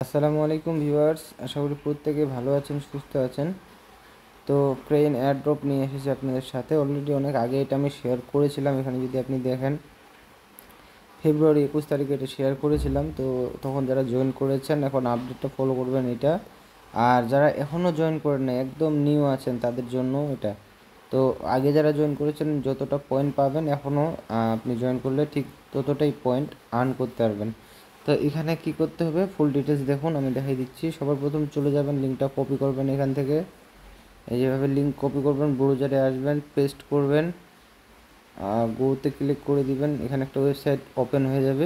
আসসালামু আলাইকুম ভিউয়ার্স, আশা করি প্রত্যেকে ভালো আছেন, সুস্থ আছেন। তো ক্রেন এয়ারড্রপ নিয়ে এসেছি আপনাদের সাথে। অলরেডি অনেক আগে এটা আমি শেয়ার করেছিলাম। এখানে যদি আপনি দেখেন ফেব্রুয়ারি 21 তারিখে এটা শেয়ার করেছিলাম। তো তখন যারা জয়েন করেছেন এখন আপডেটটা ফলো করবেন এটা। আর যারা এখনও জয়েন করেন না, একদম নিউ আছেন, তাদের জন্য এটা। তো আগে যারা জয়েন করেছেন যতটা পয়েন্ট পাবেন, এখনও আপনি জয়েন করলে ঠিক ততটাই পয়েন্ট আর্ন করতে পারবেন। তো এখানে কি করতে হবে ফুল ডিটেলস দেখুন, আমি দেখাই দিচ্ছি। সবার প্রথম চলে যাবেন, লিঙ্কটা কপি করবেন এখান থেকে। এই যেভাবে লিঙ্ক কপি করবেন, ব্রাউজারে আসবেন, পেস্ট করবেন, গোতে ক্লিক করে দিবেন। এখানে একটা ওয়েবসাইট ওপেন হয়ে যাবে।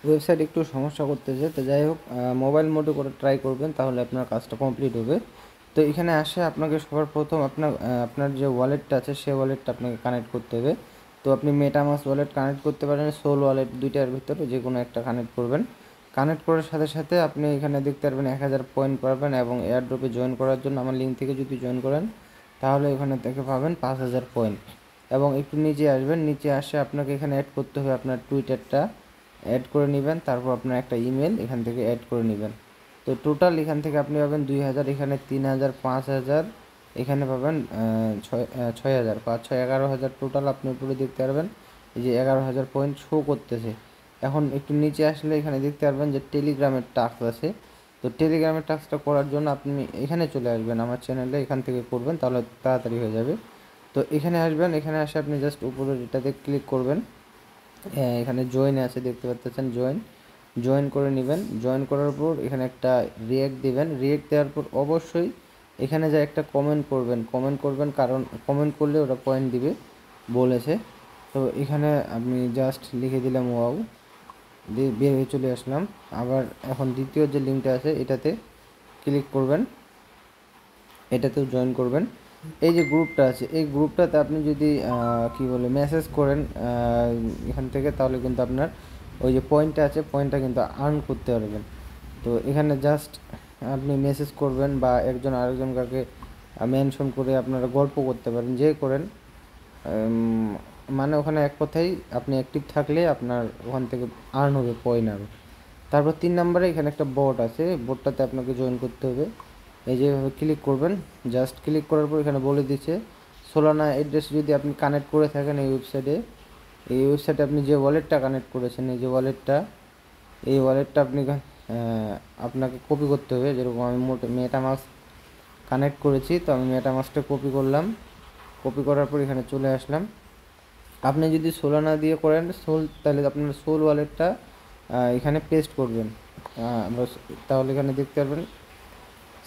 ওয়েবসাইট একটু সমস্যা করতেছে, তো যাই হোক মোবাইল মোডে করে ট্রাই করবেন, তাহলে আপনার কাজটা কমপ্লিট হবে। তো এখানে আসে আপনাকে সবার প্রথম আপনার যে ওয়ালেটটা আছে সে ওয়ালেটটা আপনাকে কানেক্ট করতে হবে। তো আপনি মেটামাস্ক ওয়ালেট কানেক্ট করতে পারেন, সোল ওয়ালেট, দুইটার ভিতরে যে কোনো একটা কানেক্ট করবেন। কানেক্ট করার সাথে সাথে আপনি এখানে দেখতে পারবেন 1000 পয়েন্ট পাবেন, এবং এয়ারড্রপে জয়েন করার জন্য আমার লিঙ্ক থেকে যদি জয়েন করেন তাহলে এখানে থেকে পাবেন 5000 পয়েন্ট। এবং একটু নিচে আসবেন, নিচে আসে আপনাকে এখানে অ্যাড করতে হবে আপনার টুইটারটা অ্যাড করে নেবেন, তারপর আপনার একটা ইমেল এখান থেকে অ্যাড করে নেবেন। তো টোটাল এখান থেকে আপনি পাবেন 2000, এখানে 3000, 5000, এখানে পাবেন 6000, 5 6 11,000 টোটাল আপনি উপরে দেখতে পারবেন। এই যে 11,000 পয়েন্ট শো করতেছে। এখন একটু নিচে আসলে এখানে দেখতে পারবেন যে টেলিগ্রামের টাস্ক আছে। তো টেলিগ্রামের টাস্কটা করার জন্য আপনি এখানে চলে আসবেন আমার চ্যানেলে, এখান থেকে করবেন, তাহলে তাড়াতাড়ি হয়ে যাবে। তো এখানে আসবেন, এখানে আসে আপনি জাস্ট উপরের এটাতে ক্লিক করবেন। এখানে জয়েন আছে দেখতে পাচ্ছেন, জয়েন করে নেবেন। জয়েন করার পর এখানে একটা রিঅ্যাক্ট দিবেন। রিঅ্যাক্ট দেওয়ার পর অবশ্যই এখানে যা একটা কমেন্ট করবেন, কারণ কমেন্ট করলে ওরা পয়েন্ট দিবে বলেছে। তো এখানে আপনি জাস্ট লিখে দিলাম ওয়াও, দিয়ে বের হয়ে চলে আসলাম। আবার এখন দ্বিতীয় যে লিঙ্কটা আছে এটাতে ক্লিক করবেন, এটাতেও জয়েন করবেন। এই যে গ্রুপটা আছে, এই গ্রুপটাতে আপনি যদি কি বলে মেসেজ করেন এখান থেকে, তাহলে কিন্তু আপনার ওই যে পয়েন্টটা আছে পয়েন্টটা কিন্তু আর্ন করতে পারবেন। তো এখানে জাস্ট আপনি মেসেজ করবেন বা একজন আরেকজনকে মেনশন করে আপনারা গল্প করতে পারেন, যে করেন মানে ওখানে এক কথাই আপনি অ্যাক্টিভ থাকলে আপনার ওখান থেকে আর্ন হবে পয়েন্ট আরও। তারপর 3 নম্বরে এখানে একটা বোট আছে, বোটটাতে আপনাকে জয়েন করতে হবে। এই যেভাবে ক্লিক করবেন, জাস্ট ক্লিক করার পর এখানে বলে দিচ্ছে সোলানা অ্যাড্রেস যদি আপনি কানেক্ট করে থাকেন এই ওয়েবসাইটে আপনি যে ওয়ালেটটা কানেক্ট করেছেন, এই ওয়ালেটটা আপনি আপনাকে কপি করতে হবে। যেরকম আমি মেটামাস্ক কানেক্ট করেছি, তো আমি মেটামাস্কটা কপি করলাম। কপি করার পর এখানে চলে আসলাম। আপনি যদি সোলানা দিয়ে করেন তাহলে আপনার সোল ওয়ালেটটা এখানে পেস্ট করবেন। তাহলে এখানে দেখতে পারবেন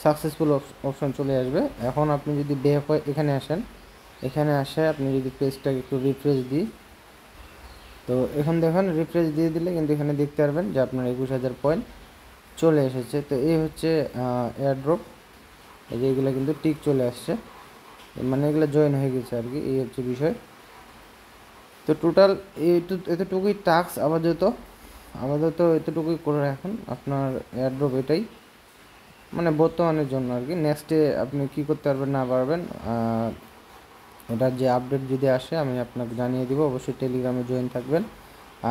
সাকসেসফুল অপশন চলে আসবে। এখন আপনি যদি ব্যাক হয়ে এখানে আসেন, এখানে আসে আপনি যদি পেজটাকে একটু রিফ্রেশ দিই, তো এখন দেখুন রিফ্রেশ দিয়ে দিলে কিন্তু এখানে দেখতে পারবেন যে আপনার 21,000 পয়েন্ট চলে এসেছে। তো এই হচ্ছে এয়ারড্রপ। এই যে এগুলো কিন্তু টিক চলে আসছে, মানে এগুলো জয়েন হয়ে গেছে আর কি, এই হচ্ছে বিষয়। তো টোটাল এতটুকুই টাস্ক আপাতত এতটুকুই করে রাখুন আপনার এয়ারড্রপ এটাই, মানে বর্তমানের জন্য আর কি। নেক্সটে আপনি কী করতে পারবেন না পারবেন এটার যে আপডেট যদি আসে আমি আপনাকে জানিয়ে দিব। অবশ্যই টেলিগ্রামে জয়েন থাকবেন।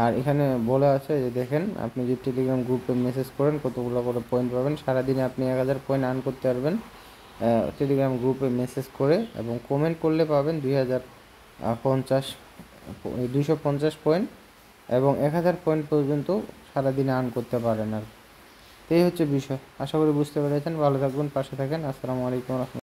আর এখানে বলা আছে যে দেখেন, আপনি যদি টেলিগ্রাম গ্রুপে মেসেজ করেন কতগুলো করে পয়েন্ট পাবেন। সারাদিনে আপনি 1000 পয়েন্ট আর্ন করতে পারবেন টেলিগ্রাম গ্রুপে মেসেজ করে, এবং কমেন্ট করলে পাবেন 250 পয়েন্ট, এবং 1000 পয়েন্ট পর্যন্ত সারাদিনে আর্ন করতে পারেন আর। তো এই হচ্ছে বিষয়, আশা করি বুঝতে পেরেছেন। ভালো থাকবেন, পাশে থাকেন। আসসালামু আলাইকুম।